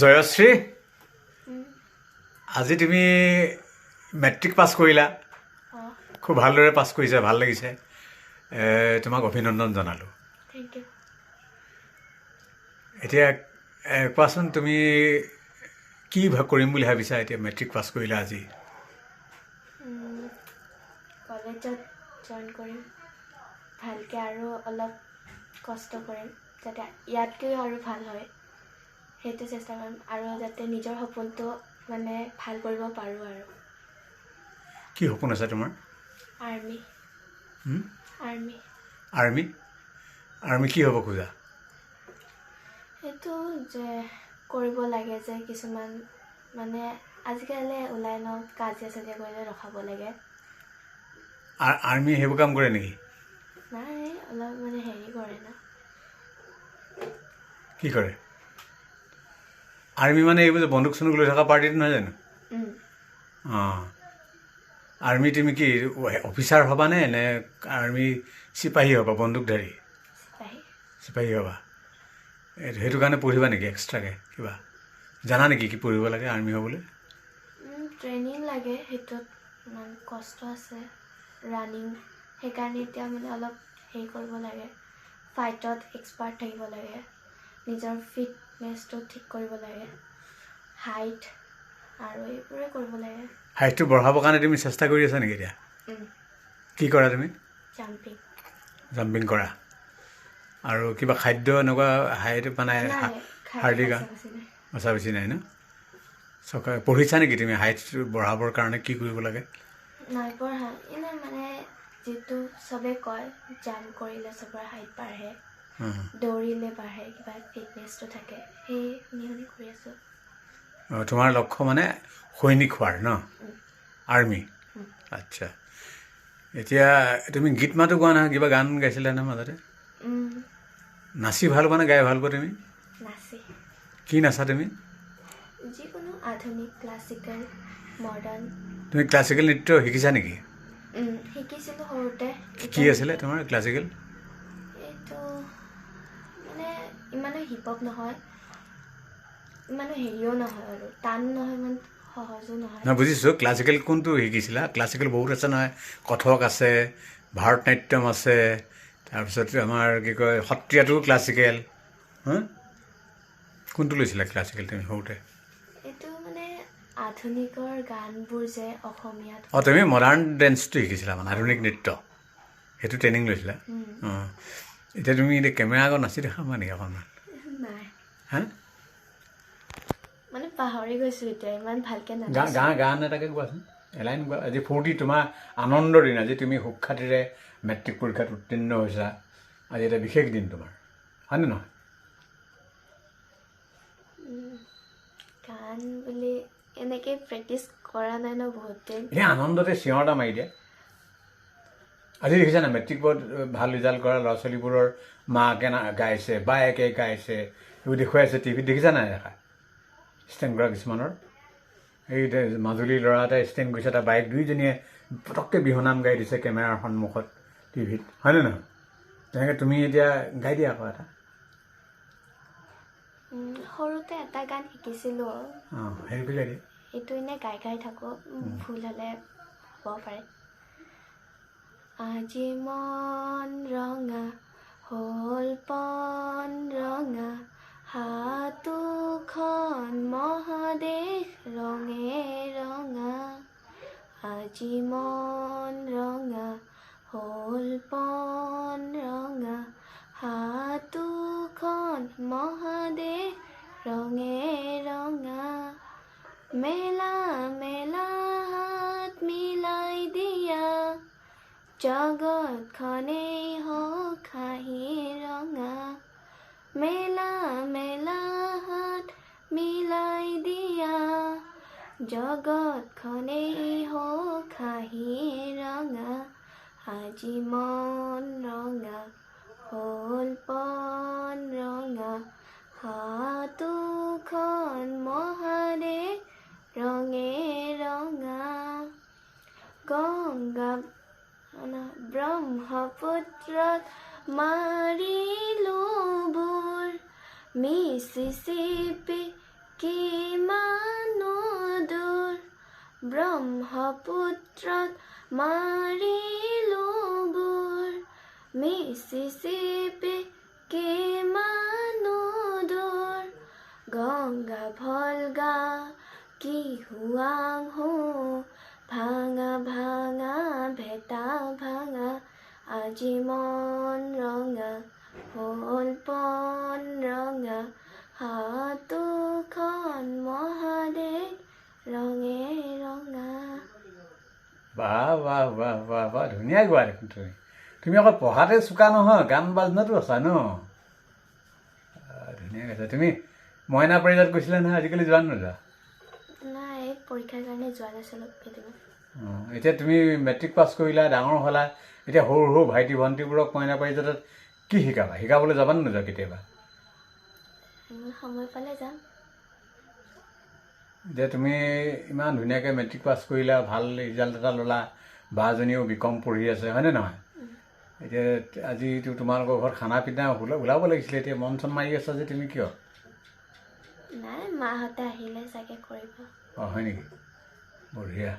জয়শ্ৰী, আজি তুমি matric pass কৰিলা। খুব ভালদৰে পাছ কৰিছা, ভাল লাগিছে। তোমাক অভিনন্দন জনালোঁ। Thank you. এতিয়া কোৱাচোন, তুমি কি কৰিম বুলি ভাবিছা এতিয়া মেট্ৰিক পাছ কৰিলা আজি? কলেজত জইন কৰিম, ভালকৈ আৰু অলপ কষ্ট কৰিম যাতে ইয়াতকৈও আৰু ভাল হয়, সেইটো চেষ্টা কৰিম আৰু যাতে নিজৰ সপোনটো মানে ভাল কৰিব পাৰোঁ। আৰু কি সপোন আছে তোমাৰ? আৰ্মি। আৰ্মি? আৰ্মি কি হ'ব খোজা? সেইটো যে কৰিব লাগে যে কিছুমান মানে আজিকালি ওলাই ন, কাজিয়া চাজিয়া কৰিলে ৰখাব লাগে। আৰ্মি সেইবোৰ কাম কৰে নেকি? নাই, অলপ মানে হেৰি কৰে ন। কি কৰে? আৰ্মি মানে এইবোৰ যে বন্দুক চন্দুক লৈ থকা পাৰ্টিটো নহয় জানো? অঁ, আৰ্মি তুমি কি অফিচাৰ হ'বানে নে আৰ্মি চিপাহী হ'বা, বন্দুকধাৰী চিপাহী হ'বা? সেইটো কাৰণে পঢ়িবা নেকি এক্সট্ৰাকৈ কিবা? জানা নেকি কি পঢ়িব লাগে আৰ্মি হ'বলৈ? ট্ৰেইনিং লাগে, সেইটোত ইমান কষ্ট আছে, ৰানিং। সেইকাৰণে এতিয়া মানে অলপ হেৰি কৰিব লাগে, ফাইটত এক্সপাৰ্ট থাকিব লাগে, নিজৰ ফিটনেছটো ঠিক কৰিব লাগে, হাইট আৰু এইবোৰে কৰিব লাগে। হাইটটো বঢ়াবৰ কাৰণে তুমি চেষ্টা কৰি আছা নেকি এতিয়া? কি কৰা তুমি? জাম্পিং কৰা। আৰু কিবা খাদ্য এনেকুৱা হাইট মানে হাৰ্ডি বচা বেছি নাই ন? চৰকাৰে পঢ়িছা নেকি তুমি হাইটটো বঢ়াবৰ কাৰণে কি কৰিব লাগে? নাই পঢ়া, এনেই মানে যিটো চবে কয় জাম্প কৰিলে চবৰে হাইট বাঢ়ে, দৌৰিলে বাঢ়ে, কিবা ফিটনেছটো থাকে, সেই শুনি কৰি আছোঁ। তোমাৰ লক্ষ্য মানে সৈনিক হোৱাৰ ন? আৰ্মি? আচ্ছা। এতিয়া তুমি গীত মাতো গোৱা নহয়, কিবা গান গাইছিলা নহয় মাজতে? নাচি ভাল পোৱা নে গাই ভাল পোৱা তুমি? নাচি। কি নাচা তুমি? যিকোনো আধুনিক, ক্লাছিকেল, মডাৰ্ণ। তুমি ক্লাছিকেল নৃত্য শিকিছা নেকি? শিকিছিলোঁ সৰুতে। কি আছিলে তোমাৰ ক্লাছিকেল? এইটো মানে ইমানো হিপ হপ নহয়, ইমানো হেৰিও নহয়, আৰু টান নহয়, ইমান সহজো নহয়। নহয়, বুজিছোঁ। ক্লাছিকেল কোনটো শিকিছিলা? ক্লাছিকেল বহুত আছে নহয়, কথক আছে, ভাৰত নাট্যম আছে, তাৰপিছত আমাৰ কি কয় সত্ৰীয়াটোও ক্লাছিকেল। কোনটো লৈছিলা ক্লাছিকেল তুমি সৰুতে? এইটো মানে আধুনিকৰ গানবোৰ যে অসমীয়াত। অঁ, তুমি মডাৰ্ণ ডেন্সটো শিকিছিলা মানে, আধুনিক নৃত্য, সেইটো ট্ৰেইনিং লৈছিলা? অঁ, এতিয়া তুমি এতিয়া কেমেৰা আগত নাচি দেখাবা নেকি অকণমান? নাই, হা, মানে পাহৰি গৈছোঁ এতিয়া, ইমান ভালকৈ নাজানো। গান এটাকে গোৱাচোন, এলাইন গোৱা। আজি ফূৰ্তি, তোমাৰ আনন্দৰ দিন। আজি তুমি সুখ্যাতিৰে মেট্ৰিক পৰীক্ষাত উত্তীৰ্ণ হৈছা। আজি এটা বিশেষ দিন তোমাৰ, হয়নে নহয়? গান বুলি এনেকৈ প্ৰেক্টিচ কৰা নাই ন বহুত দিন। এতিয়া আনন্দতে চিঞৰ এটা মাৰি দিয়া। আজি দেখিছা নাই মেট্ৰিকত ভাল ৰিজাল্ট কৰা ল'ৰা ছোৱালীবোৰৰ মাকে গাইছে, বায়েকে গাইছে, এইবোৰ দেখুৱাইছে টিভিত, দেখিছা নাই? দেখা ষ্টেণ্ড কৰা কিছুমানৰ। এই মাজুলীৰ ল'ৰা এটাই ষ্টেণ্ড কৰিছে, এটা বাইক, দুইজনীয়ে পটককৈ বিহুনাম গাই দিছে কেমেৰাৰ সন্মুখত, টিভিত, হয়নে নহয়? তেনেকৈ তুমি এতিয়া গাই দিয়া আকৌ এটা। সৰুতে এটা গান শিকিছিলোঁ। অঁ, সেইটো গাই দিয়া। সেইটো এনেই গাই থাকোঁ, ভুল হ'লে হ'ব পাৰে। আজি মন ৰঙা হ'ল পন ৰঙা, হাতোখন মহাদেশ ৰঙে ৰঙা। আজি মন ৰঙা হ'ল পন ৰঙা, হাতোখন মহাদেশ ৰঙে ৰঙা। মেলা মেলা হাত মিলাই দিয়া, জগতখনেই হওক হাঁহি ৰঙা। মেলা মেলা হাত মিলাই দিয়া, জগতখনেই হওক হাঁহি ৰঙা। আজি মন ৰঙা হ'ল পন ৰঙা, হাতোখন মহাদেশ ৰঙে ৰঙা। গংগা ব্ৰহ্মপুত্ৰত মাৰিলোঁ বুৰ, মিচিচিপি কিমান দূৰ ব্ৰহ্মপুত্ৰত মাৰিলো বুৰ মিচিচিপি কিমান দূৰ গংগা ভলগা কি হুৱাং হো ভাঙা ভাঙা ভেটা ভাঙা আজি মন ৰঙা হ'ল পন ৰঙা হাতোখন মহাদেশ ৰঙে ৰঙা। বাহ বাহ বাহ বাহ বাহ ধুনীয়া গোৱা দেখোন তুমি অকল পঢ়াতে চোকা নহয় গান বাজনাতো আছা ন ধুনীয়া গাইছা তুমি মইনা পাৰিজাত গৈছিলা নহয় আজিকালি যোৱা নোযোৱা নাই পৰীক্ষাৰ কাৰণে যোৱা নাছিলোঁ কেইদিনমান এতিয়া তুমি মেট্ৰিক পাছ কৰিলা ডাঙৰ হ'লা এতিয়া সৰু সৰু ভাইটি ভণ্টিবোৰক মইনা পাৰিজাতত কি শিকাবা শিকাবলৈ যাবা নোযোৱা কেতিয়াবা সময় পালে যাম যে তুমি ইমান ধুনীয়াকৈ মেট্ৰিক পাছ কৰিলা ভাল ৰিজাল্ট এটা ল'লা বাজনীও বিকম পঢ়ি আছে হয়নে নহয় এতিয়া আজিতো তোমালোকৰ ঘৰত খানা পিনা ওলাব লাগিছিলে এতিয়া মন চন মাৰি আছা যে তুমি কিয় নাই মাহঁতে আহিলে চাগে কৰিব অঁ হয় নেকি বঢ়িয়া